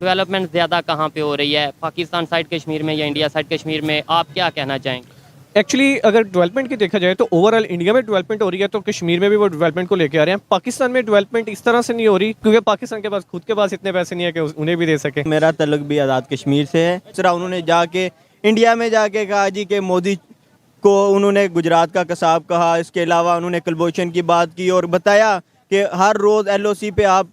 Development ज़्यादा कहाँ पे हो रही है, पाकिस्तान साइड कश्मीर में या इंडिया साइड कश्मीर में? आप क्या कहना चाहेंगे? एक्चुअली अगर डेवलपमेंट की देखा जाए तो ओवरऑल इंडिया में डेवलपमेंट हो रही है, तो कश्मीर में भी वो डेवलपमेंट को लेके आ रहे हैं। पाकिस्तान में डेवलपमेंट इस तरह से नहीं हो रही क्योंकि पाकिस्तान के पास खुद के पास इतने पैसे नहीं है कि उन्हें भी दे सके। मेरा तल्लुक भी आज़ाद कश्मीर से है। दूसरा उन्होंने जाके इंडिया में जाके कहा जी कि मोदी को उन्होंने गुजरात का कसाब कहा। इसके अलावा उन्होंने कुलभूषण की बात की और बताया कि हर रोज़ एलओसी पे आप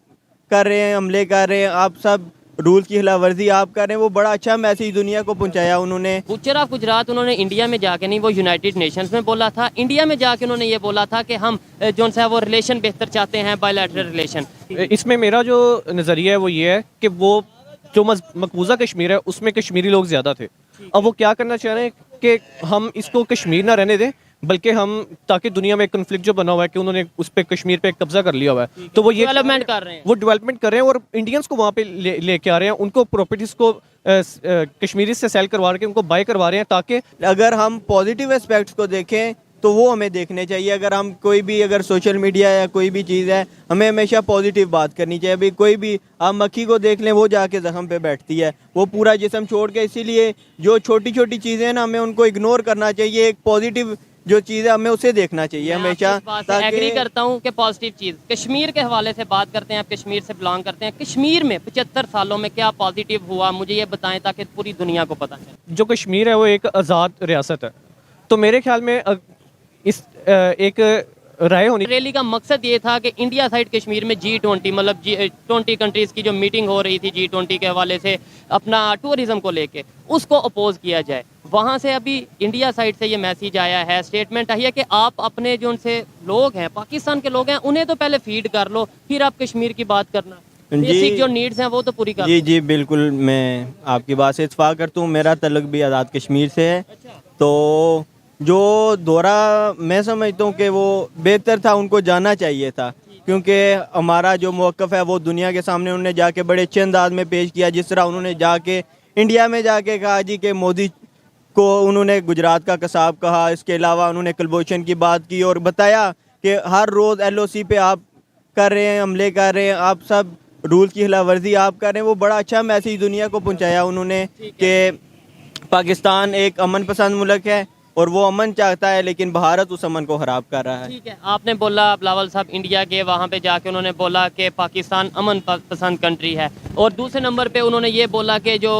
कर रहे हैं, हमले कर रहे हैं, आप सब रूल की खिलाफवर्जी आप कर रहे हैं। वो बड़ा अच्छा मैसेज दुनिया को पहुंचाया उन्होंने। बुचर ऑफ गुजरात उन्होंने इंडिया में जाके नहीं, वो यूनाइटेड नेशंस में बोला था। इंडिया में जाके उन्होंने ये बोला था कि हम जो सा वो रिलेशन बेहतर चाहते हैं, बायलैटरल रिलेशन। इसमें मेरा जो नज़रिया है वो ये है कि वो जो मकबूजा कश्मीर है उसमें कश्मीरी लोग ज़्यादा थे। अब वो क्या करना चाह रहे हैं कि हम इसको कश्मीर ना रहने दें, बल्कि हम ताकि दुनिया में एक कन्फ्लिक्ट जो बना हुआ है कि उन्होंने उस पर कश्मीर पे कब्जा कर लिया हुआ है, तो वो ये डेवलपमेंट कर रहे हैं, वो डेवलपमेंट कर रहे हैं और इंडियंस को वहाँ पे लेके आ रहे हैं, उनको प्रॉपर्टीज को कश्मीरी से सेल करवा के उनको बाय करवा रहे हैं ताकि अगर हम पॉजिटिव एस्पेक्ट्स को देखें तो वो हमें देखने चाहिए। अगर हम कोई भी अगर सोशल मीडिया या कोई भी चीज़ है, हमें हमेशा पॉजिटिव बात करनी चाहिए। अभी कोई भी आप मक्खी को देख लें, वो जाके जख्म पे बैठती है, वो पूरा जिस्म छोड़ के। इसीलिए जो छोटी छोटी चीज़ें हैं ना, हमें उनको इग्नोर करना चाहिए। एक पॉजिटिव जो चीज़ है हमें उसे देखना चाहिए हमेशा। एग्री करता हूँ कि पॉजिटिव चीज़। कश्मीर के हवाले से बात करते हैं, आप कश्मीर से बिलोंग करते हैं। कश्मीर में 75 सालों में क्या पॉजिटिव हुआ, मुझे ये बताएं ताकि पूरी दुनिया को पता चले। जो कश्मीर है वो एक आज़ाद रियासत है, तो मेरे ख्याल में इस एक राय होनी। रैली का मकसद ये था कि इंडिया साइड कश्मीर में G20 मतलब G20 कंट्रीज की जो मीटिंग हो रही थी G20 के हवाले से अपना टूरिज्म को लेके, उसको अपोज किया जाए। वहाँ से अभी इंडिया साइड से ये मैसेज आया है, स्टेटमेंट आई है कि आप अपने जो उनसे लोग हैं, पाकिस्तान के लोग हैं, उन्हें तो पहले फीड कर लो, फिर आप कश्मीर की बात करना। बेसिक जो नीड्स हैं वो तो पूरी कर। जी बिल्कुल, मैं आपकी बात से इत्तेफाक करता हूँ। मेरा तल्लुक भी आज़ाद कश्मीर से है। तो जो दौरा मैं समझता हूँ कि वो बेहतर था, उनको जाना चाहिए था, क्योंकि हमारा जो मौक़िफ़ है वो दुनिया के सामने उन्होंने जाके बड़े अच्छे अंदाज में पेश किया। जिस तरह उन्होंने जाके इंडिया में जाके कहा जी कि मोदी को उन्होंने गुजरात का कसाब कहा। इसके अलावा उन्होंने कुलभूषण की बात की और बताया कि हर रोज़ एलओसी पे आप कर रहे हैं, हमले कर रहे हैं, आप सब रूल की खिलाफवर्जी आप कर रहे हैं। वो बड़ा अच्छा मैसेज दुनिया को पहुंचाया उन्होंने कि पाकिस्तान एक अमन पसंद मुल्क है और वो अमन चाहता है, लेकिन भारत उस अमन को ख़राब कर रहा है। ठीक है, आपने बोला बिलावल साहब इंडिया के, वहाँ पे जाके उन्होंने बोला कि पाकिस्तान अमन पसंद कंट्री है, और दूसरे नंबर पे उन्होंने ये बोला कि जो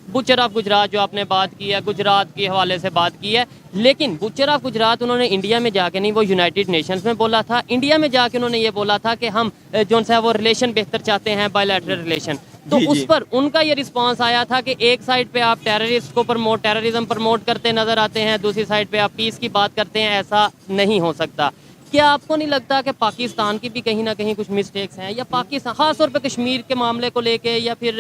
बुचर ऑफ गुजरात जो आपने बात की है, गुजरात के हवाले से बात की है, लेकिन बुचर ऑफ गुजरात उन्होंने इंडिया में जाके नहीं, वो यूनाइटेड नेशंस में बोला था। इंडिया में जाके उन्होंने ये बोला था कि हम जो सा वो रिलेशन बेहतर चाहते हैं, बायलैटरल रिलेशन। तो उस पर उनका ये रिस्पांस आया था कि एक साइड पे आप टेररिस्ट को टेररिज्म प्रमोट करते नजर आते हैं, दूसरी साइड पे आप पीस की बात करते हैं। ऐसा नहीं हो सकता। क्या आपको नहीं लगता कि पाकिस्तान की भी कहीं ना कहीं कुछ मिस्टेक्स हैं, या पाकिस्तान खास तौर पे कश्मीर के मामले को लेके या फिर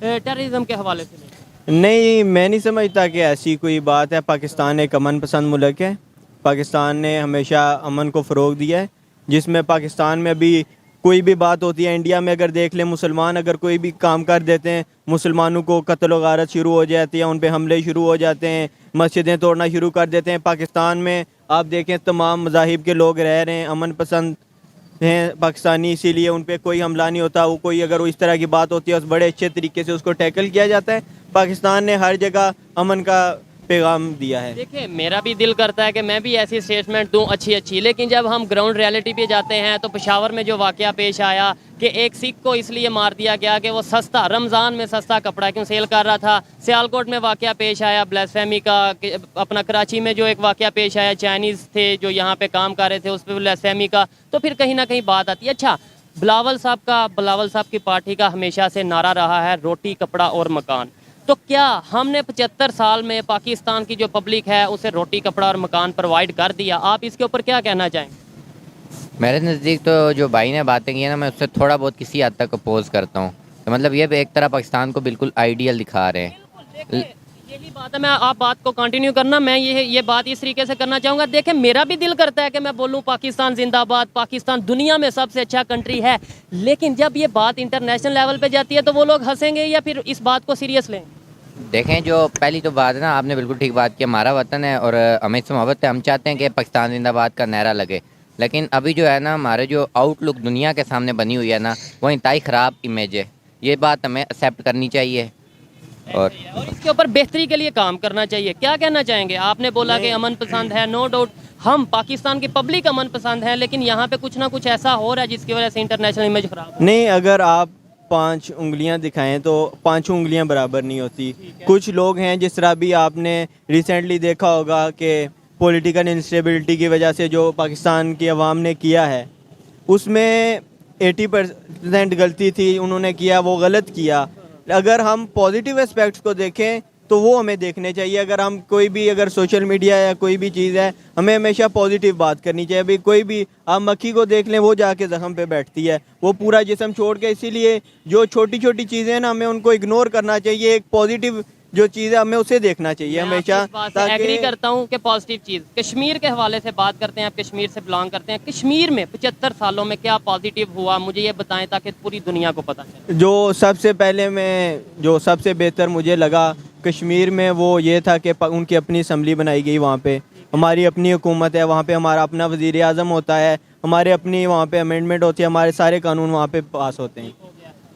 टेररिज्म के हवाले से? नहीं, मैं नहीं समझता कि ऐसी कोई बात है। पाकिस्तान एक अमन पसंद मुल्क है। पाकिस्तान ने हमेशा अमन को फ़रोग दिया है। जिसमें पाकिस्तान में अभी कोई भी बात होती है, इंडिया में अगर देख लें, मुसलमान अगर कोई भी काम कर देते हैं, मुसलमानों को कत्ल गारत शुरू हो जाती है, उन पे हमले शुरू हो जाते हैं, मस्जिदें तोड़ना शुरू कर देते हैं। पाकिस्तान में आप देखें तमाम मज़ाहिब के लोग रह रहे हैं, अमन पसंद हैं पाकिस्तानी, इसीलिए उन पर कोई हमला नहीं होता। वो कोई अगर इस तरह की बात होती है, उस बड़े अच्छे तरीके से उसको टैकल किया जाता है। पाकिस्तान ने हर जगह अमन का पैगाम दिया है। देखिए, मेरा भी दिल करता है कि मैं भी ऐसी स्टेटमेंट दूं अच्छी, लेकिन जब हम ग्राउंड रियलिटी पे जाते हैं तो पेशावर में जो वाकया पेश आया कि एक सिख को इसलिए मार दिया गया कि वो सस्ता रमज़ान में सस्ता कपड़ा क्यों सेल कर रहा था। सियालकोट में वाकया पेश आया ब्लास्फेमी का, अपना कराची में जो एक वाकया पेश आया, चाइनीज़ थे जो यहाँ पे काम कर रहे थे, उस पर ब्लास्फेमी का, तो फिर कहीं ना कहीं बात आती है। अच्छा, बिलावल साहब की पार्टी का हमेशा से नारा रहा है रोटी कपड़ा और मकान। तो क्या हमने 75 साल में पाकिस्तान की जो पब्लिक है उसे रोटी कपड़ा और मकान प्रोवाइड कर दिया? आप इसके ऊपर क्या कहना चाहेंगे? मेरे नज़दीक तो जो भाई ने बातें की है ना, मैं उससे थोड़ा बहुत किसी हद तक अपोज करता हूँ। तो मतलब ये एक तरह पाकिस्तान को बिल्कुल आइडियल दिखा रहे हैं। यही बात है, मैं आप बात को कंटिन्यू करना, मैं ये बात इस तरीके से करना चाहूँगा। देखें, मेरा भी दिल करता है कि मैं बोलूँ पाकिस्तान जिंदाबाद, पाकिस्तान दुनिया में सबसे अच्छा कंट्री है, लेकिन जब ये बात इंटरनेशनल लेवल पे जाती है तो वो लोग हंसेंगे या फिर इस बात को सीरियस लें? देखें, जो पहली तो बात है ना, आपने बिल्कुल ठीक बात की। हमारा वतन है और हमें इससे मोहब्बत है। हम चाहते हैं कि पाकिस्तान जिंदाबाद का नारा लगे, लेकिन अभी जो है ना, हमारे जो आउटलुक दुनिया के सामने बनी हुई है ना, वो इंतहाई ख़राब इमेज है। ये बात हमें एक्सेप्ट करनी चाहिए। और इसके ऊपर बेहतरी के लिए काम करना चाहिए। क्या कहना चाहेंगे? आपने बोला कि अमन पसंद है, नो डाउट हम पाकिस्तान की पब्लिक अमन पसंद है, लेकिन यहाँ पे कुछ ना कुछ ऐसा हो रहा है जिसकी वजह से इंटरनेशनल इमेज खराब है। नहीं, अगर आप 5 उंगलियां दिखाएं तो 5 उंगलियां बराबर नहीं होती। कुछ लोग हैं, जिस तरह भी आपने रिसेंटली देखा होगा कि पॉलिटिकल इंस्टेबिलिटी की वजह से जो पाकिस्तान की अवाम ने किया है उसमें 80% गलती थी, उन्होंने किया वो गलत किया। अगर हम पॉजिटिव एस्पेक्ट्स को देखें तो वो हमें देखने चाहिए। अगर हम कोई भी अगर सोशल मीडिया या कोई भी चीज़ है, हमें हमेशा पॉजिटिव बात करनी चाहिए। अभी कोई भी आप मक्खी को देख लें, वो जाके ज़ख्म पे बैठती है, वो पूरा जिस्म छोड़ के। इसीलिए जो छोटी छोटी चीज़ें हैं ना, हमें उनको इग्नोर करना चाहिए। एक पॉजिटिव जो चीज़ है हमें उसे देखना चाहिए हमेशा। एग्री करता हूँ कि पॉजिटिव चीज़। कश्मीर के हवाले से बात करते हैं, आप कश्मीर से बिलोंग करते हैं। कश्मीर में 75 सालों में क्या पॉजिटिव हुआ, मुझे ये बताएं ताकि पूरी दुनिया को पता चले। जो सबसे पहले जो सबसे बेहतर मुझे लगा कश्मीर में वो ये था कि उनकी अपनी असम्बली बनाई गई। वहाँ पे हमारी अपनी हुकूमत है, वहाँ पे हमारा अपना वज़ीर आज़म होता है, हमारे अपनी वहाँ पे अमेंडमेंट होती है, हमारे सारे कानून वहाँ पे पास होते हैं।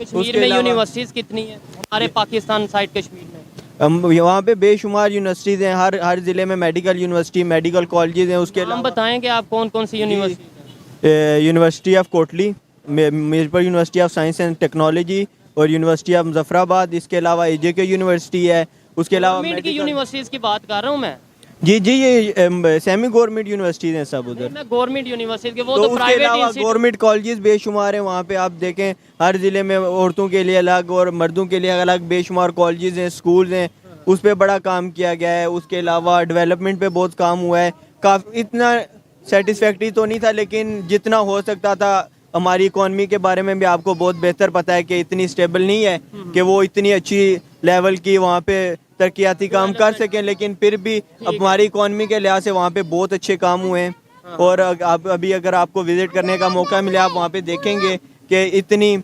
कश्मीर में यूनिवर्सिटीज़ कितनी है हमारे पाकिस्तान साइड कश्मीर में? वहाँ पे बेशुमार यूनिवर्सिटीज़ हैं। हर ज़िले में मेडिकल यूनिवर्सिटी, मेडिकल कॉलेजेस हैं। उसके हम बताएं कि आप कौन कौन सी university? University of Kotli, Mirpur university of science and technology और यूनिवर्सिटी ऑफ मुजफ्फराबाद। इसके अलावा AJK यूनिवर्सिटी है। उसके अलावा गवर्नमेंट की यूनिवर्सिटीज़ की बात कर रहा हूँ मैं। जी जी, ये सेमी गवर्नमेंट यूनिवर्सिटीज़ हैं सब उधर। मैं गवर्नमेंट यूनिवर्सिटी के, वो तो तो उसके प्राइवेट अलावा इंस्टीट्यूट। गवर्नमेंट कॉलेजेस बेशुमार हैं वहाँ पे। आप देखें हर ज़िले में औरतों के लिए अलग और मर्दों के लिए अलग बेशुमार कॉलेजेस हैं, स्कूल्स हैं। उस पर बड़ा काम किया गया है। उसके अलावा डेवलपमेंट पे बहुत काम हुआ है। काफ़ी इतना सेटिस्फैक्ट्री तो नहीं था, लेकिन जितना हो सकता था। हमारी इकॉनमी के बारे में भी आपको बहुत बेहतर पता है कि इतनी स्टेबल नहीं है कि वो इतनी अच्छी लेवल की वहाँ पे तरक्याती काम कर सकें, लेकिन फिर भी हमारी इकॉनमी के लिहाज से वहाँ पे बहुत अच्छे काम हुए हैं। और आप अभी अगर आपको विज़िट करने का मौका मिले, आप वहाँ पे देखेंगे कि इतनी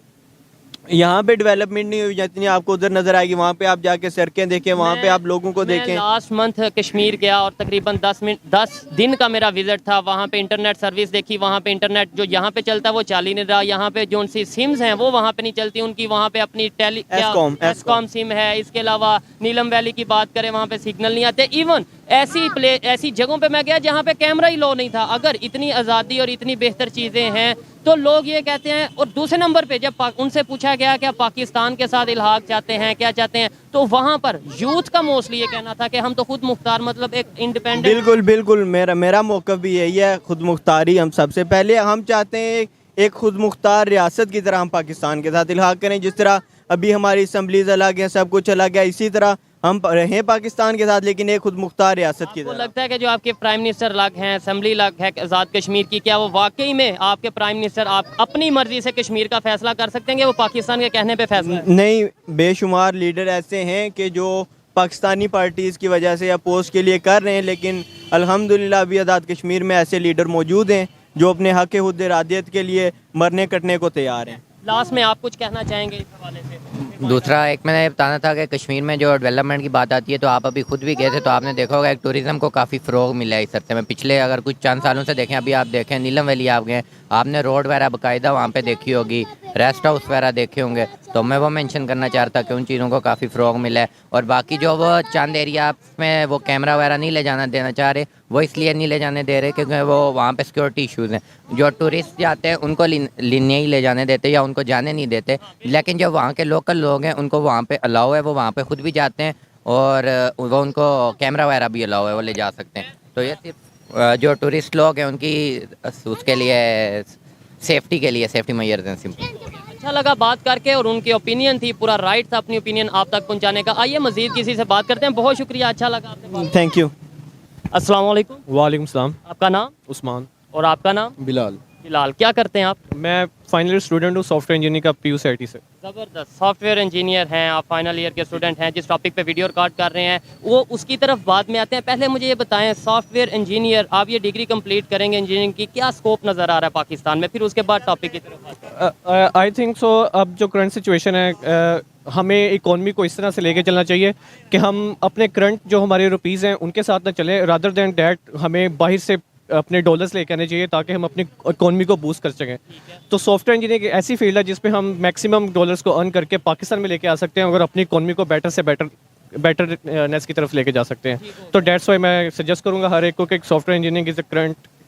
यहाँ पे डेवलपमेंट नहीं हुई जितनी आपको उधर नजर आएगी। वहाँ पे आप जाके सड़कें देखें, वहाँ पे आप लोगों को देखें। लास्ट मंथ कश्मीर गया और तकरीबन 10 दिन का मेरा विजिट था। वहाँ पे इंटरनेट सर्विस देखी। वहाँ पे इंटरनेट जो यहाँ पे चलता है वो चाल ही नहीं रहा। यहाँ पे जो सी सिम्स हैं वो वहाँ पे नहीं चलती उनकी। वहाँ पे अपनी एसकॉम सिम है। इसके अलावा नीलम वैली की बात करें, वहाँ पे सिग्नल नहीं आते। इवन ऐसी जगहों पे मैं गया जहाँ पे कैमरा ही लो नहीं था। अगर इतनी आज़ादी और इतनी बेहतर चीज़ें हैं तो लोग ये कहते हैं। और दूसरे नंबर पे जब उनसे पूछा गया कि आप पाकिस्तान के साथ इल्हाक चाहते हैं, क्या चाहते हैं, तो वहाँ पर यूथ का मोस्टली ये कहना था कि हम तो खुद मुख्तार, मतलब एक इंडिपेंडेंट। बिल्कुल बिल्कुल, मेरा मौक़िफ़ भी यही है। खुद मुख्तारी हम सबसे पहले हम चाहते हैं एक खुद मुख्तार रियासत की तरह हम पाकिस्तान के साथ इल्हाक करें। जिस तरह अभी हमारी असम्बलीज अलग हैं, सब कुछ अलग है, इसी तरह हम रहें पाकिस्तान के साथ, लेकिन एक खुद मुख्तार रियासत की तरह। लगता है कि जो आपके प्राइम मिनिस्टर अलग हैं, असम्बली अलग है आज़ाद कश्मीर की, क्या वो वाकई में आपके प्राइम मिनिस्टर आप अपनी मर्जी से कश्मीर का फैसला कर सकते हैं? वो पाकिस्तान के कहने पे फैसला नहीं, बेशुमार लीडर ऐसे हैं कि जो पाकिस्तानी पार्टीज़ की वजह से अपोज के लिए कर रहे हैं, लेकिन अल्हम्दुलिल्लाह अभी आज़ाद कश्मीर में ऐसे लीडर मौजूद हैं जो अपने हक़ खुद इरादियत के लिए मरने कटने को तैयार हैं। लास्ट में आप कुछ कहना चाहेंगे इस हवाले से? दूसरा एक मैंने बताना था कि कश्मीर में जो डेवलपमेंट की बात आती है, तो आप अभी खुद भी गए थे तो आपने देखा होगा एक टूरिज़्म को काफ़ी फ़रोग मिला है इस अरसे में। पिछले अगर कुछ चंद सालों से देखें, अभी आप देखें नीलम वैली आप गए, आपने रोड वगैरह बाकायदा वहाँ पे देखी होगी, रेस्ट हाउस वगैरह देखे होंगे। तो मैं वो मेंशन करना चाह रहा था कि उन चीज़ों को काफ़ी फ़रोग मिला है। और बाकी जो वो चंद एरिया में वो कैमरा वगैरह नहीं ले जाना देना चाह रहे, वो इसलिए नहीं ले जाने दे रहे क्योंकि वो वहाँ पे सिक्योरिटी इश्यूज़ हैं। जो टूरिस्ट जाते हैं उनको नहीं ले जाने देते या उनको जाने नहीं देते, लेकिन जो वहाँ के लोकल लोग हैं उनको वहाँ पे अलाउ है, वो वहाँ पे खुद भी जाते हैं और वो उनको कैमरा वगैरह भी अलाउ है, वो ले जा सकते हैं। तो ये सिर्फ जो टूरिस्ट लोग हैं उनकी उसके लिए सेफ्टी के लिए सेफ्टी मेजर्स हैं सिंपल। अच्छा लगा बात करके और उनकी ओपिनियन थी, पूरा राइट था अपनी ओपिनियन आप तक पहुंचाने का। आइए मजीद किसी से बात करते हैं। बहुत शुक्रिया, अच्छा लगा आपसे बात। Thank you. अस्सलाम वालेकुम। वालेकुम सलाम। आपका नाम? उस्मान। और आपका नाम? बिलाल। बिलाल, क्या करते हैं आप? मैं फाइनल ईयर स्टूडेंट हूँ सॉफ्टवेयर इंजीनियरिंग का PUCIT से। ज़बरदस्त, सॉफ्टवेयर इंजीनियर हैं आप, फाइनल ईयर के स्टूडेंट हैं। जिस टॉपिक पे वीडियो रिकॉर्ड कर रहे हैं वो उसकी तरफ बाद में आते हैं। पहले मुझे ये बताएं, सॉफ्टवेयर इंजीनियर आप ये डिग्री कंप्लीट करेंगे इंजीनियरिंग की, क्या स्कोप नज़र आ रहा है पाकिस्तान में? फिर उसके बाद टॉपिक की तरफ आई थिंक सो अब जो करंट सिचुएशन है, हमें इकोनॉमी को इस तरह से लेके चलना चाहिए कि हम अपने करंट जो हमारे रुपीज़ हैं उनके साथ ना चलें, रादर दैन डैट हमें बाहर से अपने डॉलर्स लेके आने चाहिए ताकि हम अपनी इकोनॉमी को बूस्ट कर सकें। तो सॉफ्टवेयर इंजीनियरिंग एक ऐसी फील्ड है जिसमें हम मैक्सिमम डॉलर्स को अर्न करके पाकिस्तान में लेके आ सकते हैं और अपनी इकोनॉमी को बेटर से बेटरनेस की तरफ लेके जा सकते हैं। तो डेट्स वाई मैं सजेस्ट करूंगा हर एक को कि software engineering is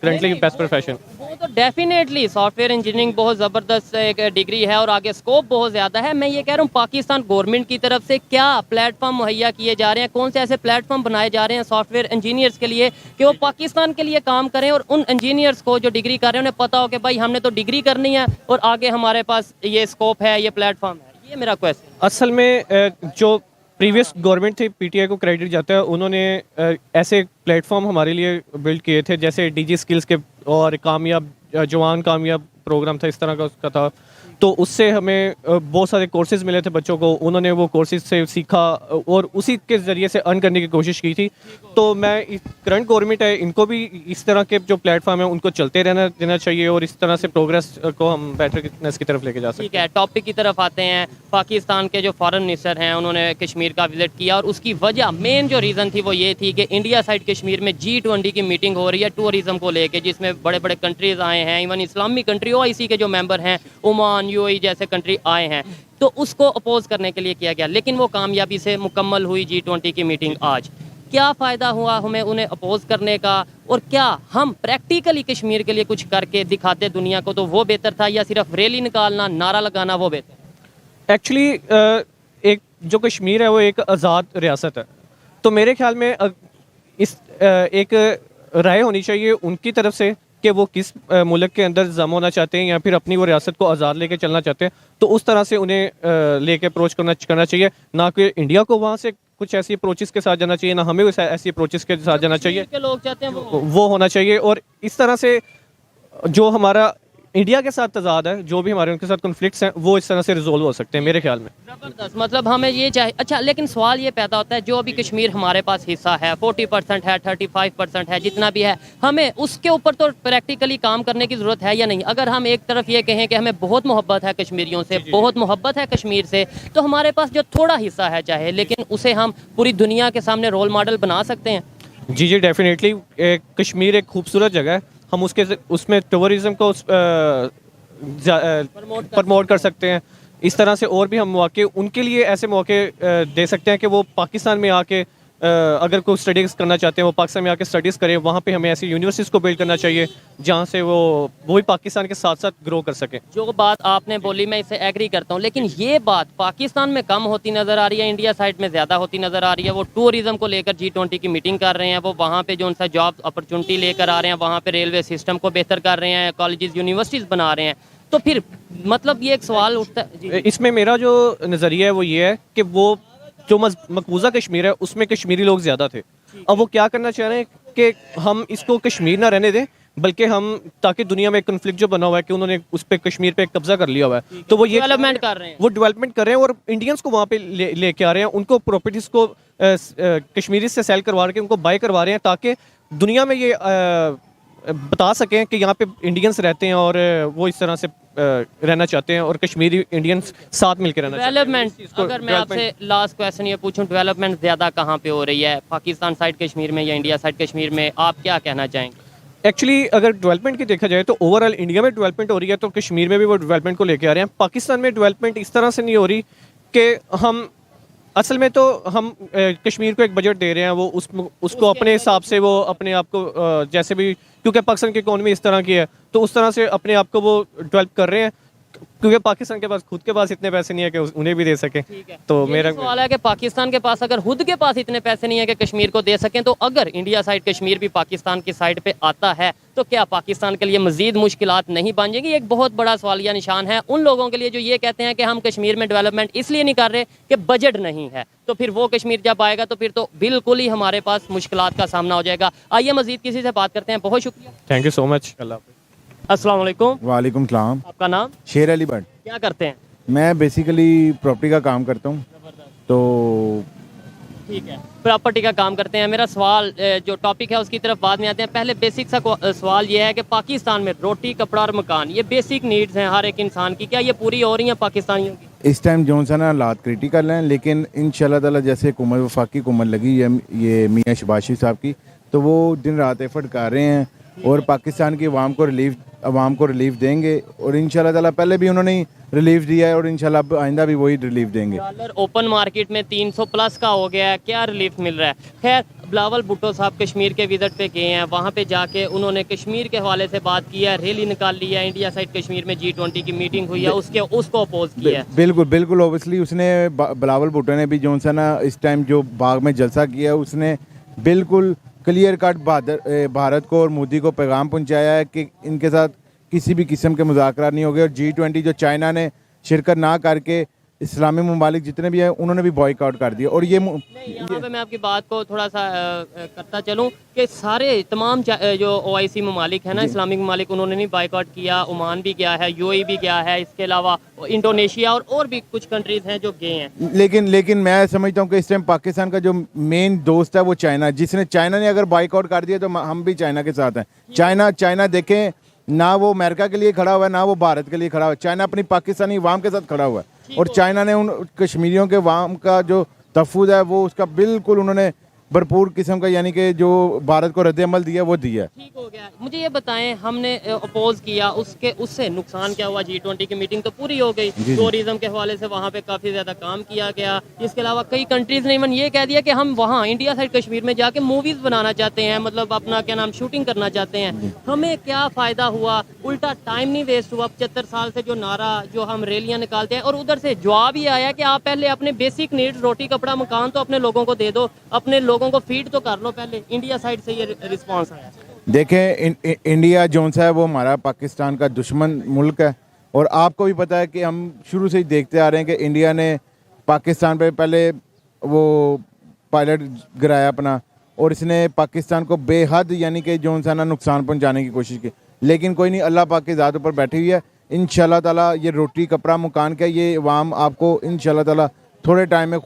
currently best profession. वो तो डेफिनेटली सॉफ्टवेयर इंजीनियरिंग बहुत ज़बरदस्त एक डिग्री है और आगे स्कोप बहुत ज़्यादा है। मैं ये कह रहा हूँ पाकिस्तान गवर्नमेंट की तरफ से क्या प्लेटफॉर्म मुहैया किए जा रहे हैं, कौन से ऐसे प्लेटफॉर्म बनाए जा रहे हैं सॉफ्टवेयर इंजीनियर्स के लिए कि वो पाकिस्तान के लिए काम करें और उन इंजीनियर्स को जो डिग्री कर रहे हैं उन्हें पता हो कि भाई हमने तो डिग्री करनी है और आगे हमारे पास ये स्कोप है, ये प्लेटफॉर्म है। ये मेरा क्वेश्चन। असल में जो प्रीवियस गवर्नमेंट थी पीटीआई को क्रेडिट जाता है, उन्होंने ऐसे प्लेटफॉर्म हमारे लिए बिल्ड किए थे जैसे डीजी स्किल्स के और कामयाब जवान कामयाब प्रोग्राम था, इस तरह का उसका था। तो उससे हमें बहुत सारे कोर्सेज मिले थे बच्चों को, उन्होंने वो कोर्सेज से सीखा और उसी के ज़रिए से अर्न करने की कोशिश की थी। तो मैं करंट गवर्नमेंट है इनको भी इस तरह के जो प्लेटफॉर्म है उनको चलते रहना देना चाहिए और इस तरह से प्रोग्रेस को हम बेटरनेस की तरफ लेके जा सकते हैं। ठीक है, टॉपिक की तरफ आते हैं। पाकिस्तान के जो फॉरेन मिनिस्टर हैं उन्होंने कश्मीर का विजिट किया और उसकी वजह मेन जो रीज़न थी वो ये थी कि इंडिया साइड कश्मीर में G20 की मीटिंग हो रही है टूरिज़्म को लेके, जिसमें बड़े बड़े कंट्रीज़ आए हैं, इवन इस्लामी कंट्री OIC के जो मेंबर हैं ओमान UAE जैसे कंट्री आए हैं। तो उसको अपोज करने के लिए किया गया, लेकिन वो कामयाबी से मुकम्मल हुई G20 की मीटिंग आज। क्या फ़ायदा हुआ हमें उन्हें अपोज करने का, और क्या हम प्रैक्टिकली कश्मीर के लिए कुछ करके दिखाते दुनिया को तो वो बेहतर था, या सिर्फ रैली निकालना नारा लगाना वो बेहतर? एक्चुअली एक जो कश्मीर है वो एक आज़ाद रियासत है, तो मेरे ख्याल में इस एक राय होनी चाहिए उनकी तरफ से कि वो किस मुल्क के अंदर जम होना चाहते हैं या फिर अपनी वो रियासत को आज़ाद लेके चलना चाहते हैं। तो उस तरह से उन्हें लेके अप्रोच करना चाहिए, ना कि इंडिया को वहाँ से कुछ ऐसी अप्रोचेस के साथ जाना चाहिए, ना हमें ऐसी अप्रोचेस के साथ जाना चाहिए। के लोग चाहते हैं वो होना चाहिए और इस तरह से जो हमारा इंडिया के साथ तजाद है, जो भी हमारे उनके साथ कॉन्फ्लिक्ट्स हैं, वो इस तरह से रिजोल्व हो सकते हैं मेरे ख्याल में। ज़बरदस्त, मतलब हमें ये चाहिए। अच्छा, लेकिन सवाल ये पैदा होता है जो अभी कश्मीर हमारे पास हिस्सा है 40% है, 35% है, जितना भी है, हमें उसके ऊपर तो प्रैक्टिकली काम करने की ज़रूरत है या नहीं? अगर हम एक तरफ ये कहें कि हमें बहुत मोहब्बत है कश्मीरियों से, बहुत मोहब्बत है कश्मीर से, तो हमारे पास जो थोड़ा हिस्सा है चाहे, लेकिन उसे हम पूरी दुनिया के सामने रोल मॉडल बना सकते हैं। जी जी डेफिनेटली, कश्मीर एक खूबसूरत जगह है, हम उसमें टूरिज़्म को प्रमोट कर सकते हैं। इस तरह से और भी हम मौके उनके लिए ऐसे मौके दे सकते हैं कि वो पाकिस्तान में आके अगर कोई स्टडीज़ करना चाहते हैं वो पाकिस्तान में आके स्टडीज़ करें। वहाँ पे हमें ऐसी यूनिवर्सिटीज़ को बिल्ड करना चाहिए जहाँ से वो भी पाकिस्तान के साथ साथ ग्रो कर सकें। जो बात आपने बोली मैं इससे एग्री करता हूँ, लेकिन ये बात पाकिस्तान में कम होती नज़र आ रही है, इंडिया साइड में ज़्यादा होती नज़र आ रही है। वो टूरिज़्म को लेकर G20 की मीटिंग कर रहे हैं, वो वहाँ पे जो उनसा जॉब अपॉर्चुनिटी लेकर आ रहे हैं, वहाँ पे रेलवे सिस्टम को बेहतर कर रहे हैं, कॉलेजेस यूनिवर्सिटीज़ बना रहे हैं। तो फिर मतलब ये एक सवाल उठता है। इसमें मेरा जो नज़रिया है वो ये है कि वो जो मकबूजा कश्मीर है उसमें कश्मीरी लोग ज़्यादा थे। अब वो क्या करना चाह रहे हैं कि हम इसको कश्मीर ना रहने दें, बल्कि हम ताकि दुनिया में कन्फ्लिक्ट जो बना हुआ है कि उन्होंने उस पर कश्मीर पे कब्जा कर लिया हुआ है, तो वो ये डेवलपमेंट कर रहे हैं, वो डेवलपमेंट कर रहे हैं और इंडियंस को वहाँ पे लेके आ रहे हैं, उनको प्रॉपर्टीज़ को कश्मीरी से सेल करवा के उनको बाय करवा रहे हैं ताकि दुनिया में ये बता सकें कि यहाँ पे इंडियंस रहते हैं और वो इस तरह से रहना चाहते हैं और कश्मीरी इंडियंस साथ मिलकर रहना चाहते हैं। डेवलपमेंट, अगर मैं आपसे लास्ट क्वेश्चन ये पूछूं, डेवलपमेंट ज़्यादा कहाँ पे हो रही है, पाकिस्तान साइड कश्मीर में या इंडिया साइड कश्मीर में? आप क्या कहना चाहेंगे? एक्चुअली अगर डेवलपमेंट की देखा जाए तो ओवरऑल इंडिया में डेवलपमेंट हो रही है, तो कश्मीर में भी वो डेवलपमेंट को लेके आ रहे हैं। पाकिस्तान में डेवलपमेंट इस तरह से नहीं हो रही कि हम असल में तो हम कश्मीर को एक बजट दे रहे हैं, वो उसको अपने हिसाब से वो अपने आप को जैसे भी, क्योंकि पाकिस्तान की इकोनॉमी इस तरह की है तो उस तरह से अपने आप को वो डेवलप कर रहे हैं, क्योंकि पाकिस्तान के पास खुद के पास इतने पैसे नहीं है कि उन्हें भी दे सकें। तो मेरा सवाल है कि पाकिस्तान के पास अगर खुद के पास इतने पैसे नहीं है कि कश्मीर को दे सकें, तो अगर इंडिया साइड कश्मीर भी पाकिस्तान की साइड पे आता है तो क्या पाकिस्तान के लिए मजीद मुश्किलात नहीं बन जाएंगी? एक बहुत बड़ा सवालिया निशान है उन लोगों के लिए जो ये कहते हैं कि हम कश्मीर में डेवलपमेंट इसलिए नहीं कर रहे कि बजट नहीं है। तो फिर वो कश्मीर जब आएगा तो फिर तो बिल्कुल ही हमारे पास मुश्किलात का सामना हो जाएगा। आइए मजीद किसी से बात करते हैं। बहुत शुक्रिया, थैंक यू सो मच। अल्लाह हाफ़िज़। अस्सलाम वालेकुम। वालेकुम सलाम। आपका नाम? शेर अली भट्ट। क्या करते हैं? मैं बेसिकली प्रॉपर्टी का काम करता हूँ। तो ठीक है, प्रॉपर्टी का काम करते हैं। मेरा सवाल जो टॉपिक है उसकी तरफ बाद में आते हैं। पहले बेसिक सा सवाल ये है कि पाकिस्तान में रोटी, कपड़ा और मकान, ये बेसिक नीड्स हैं हर एक इंसान की, क्या ये पूरी हो रही हैं पाकिस्तानियों की? इस टाइम जो सा ना हालात क्रिटिकल हैं, लेकिन इंशाल्लाह ताला जैसे हुकूमत वफाकी हुकूमत लगी है ये मियाँ शबाशी साहब की, तो वो दिन रात एफर्ट कर रहे हैं और पाकिस्तान की अवाम को रिलीफ देंगे और इंशाल्लाह ताला पहले भी उन्होंने रिलीफ दिया है और इंशाल्लाह अब आइंदा भी वही रिलीफ देंगे। डॉलर ओपन मार्केट में 300 प्लस का हो गया है, क्या रिलीफ मिल रहा है? खैर, बिलावल भुट्टो साहब कश्मीर के विजिट पे गए हैं, वहाँ पे जाके उन्होंने कश्मीर के हवाले से बात की है, रैली निकाल ली है, इंडिया साइड कश्मीर में G20 की मीटिंग हुई है, उसको अपोज किया है। बिल्कुल बिल्कुल ओबियसली उसने बिलावल भुट्टो ने भी जो सा ना इस टाइम जो बाग में जलसा किया है उसने बिल्कुल क्लियर कट भारत को और मोदी को पैगाम पहुंचाया है कि इनके साथ किसी भी किस्म के मुज़ाकरात नहीं होंगे और G20 जो चाइना ने शिरकत ना करके इस्लामी ममालिक जितने भी हैं उन्होंने भी बॉयकॉट कर दिया। और यहाँ पे मैं आपकी बात को थोड़ा सा करता चलूँ कि सारे तमाम जो OIC ममालिक है ना, इस्लामिक ममालिक, उन्होंने नहीं बाइकआउट किया। ओमान भी गया है, UAE भी गया है, इसके अलावा इंडोनेशिया और भी कुछ कंट्रीज हैं जो गए हैं। लेकिन मैं समझता हूँ कि इस टाइम पाकिस्तान का जो मेन दोस्त है वो चाइना, जिसने चाइना ने अगर बॉयकॉट कर दिया तो हम भी चाइना के साथ हैं। चाइना देखें ना वो अमेरिका के लिए खड़ा हुआ है ना वो भारत के लिए खड़ा हुआ है, चाइना अपनी पाकिस्तानी अवाम के साथ खड़ा हुआ है और चाइना ने उन कश्मीरियों के अवाम का जो तहफ़्फ़ुज़ है वो उसका बिल्कुल उन्होंने भरपूर किस्म का यानी कि जो भारत को रद्द-ए-अमल दिया वो दिया। ठीक हो गया। मुझे ये बताएं, हमने अपोज किया, उससे नुकसान क्या हुआ? G20 की मीटिंग तो पूरी हो गई, टूरिज्म के हवाले से वहाँ पे काफ़ी ज़्यादा काम किया गया। इसके अलावा कई कंट्रीज़ ने इवन ये कह दिया कि हम वहाँ इंडिया साइड कश्मीर में जाके मूवीज़ बनाना चाहते हैं, मतलब अपना क्या नाम शूटिंग करना चाहते हैं। हमें क्या फ़ायदा हुआ? उल्टा टाइम नहीं वेस्ट हुआ। 75 साल से जो नारा जो हम रैलियाँ निकालते हैं, और उधर से जवाब ये आया कि आप पहले अपने बेसिक नीड्स रोटी कपड़ा मकान तो अपने लोगों को दे दो, अपने लोगों को फीड तो कर लो पहले। इंडिया साइड से ये रिस्पांस आया। देखें इंडिया जो सा है वो हमारा पाकिस्तान का दुश्मन मुल्क है और आपको भी पता है कि हम शुरू से ही देखते आ रहे हैं कि इंडिया ने पाकिस्तान पे पहले वो पायलट गिराया अपना और इसने पाकिस्तान को बेहद यानी कि जो सा ना नुकसान पहुंचाने की कोशिश की। लेकिन कोई नहीं, अल्लाह पाक की ज़ात ऊपर बैठी हुई है। इंशाल्लाह ताला ये रोटी कपड़ा मकान का ये अवाम आपको इंशाल्लाह ताला थोड़े टाइम में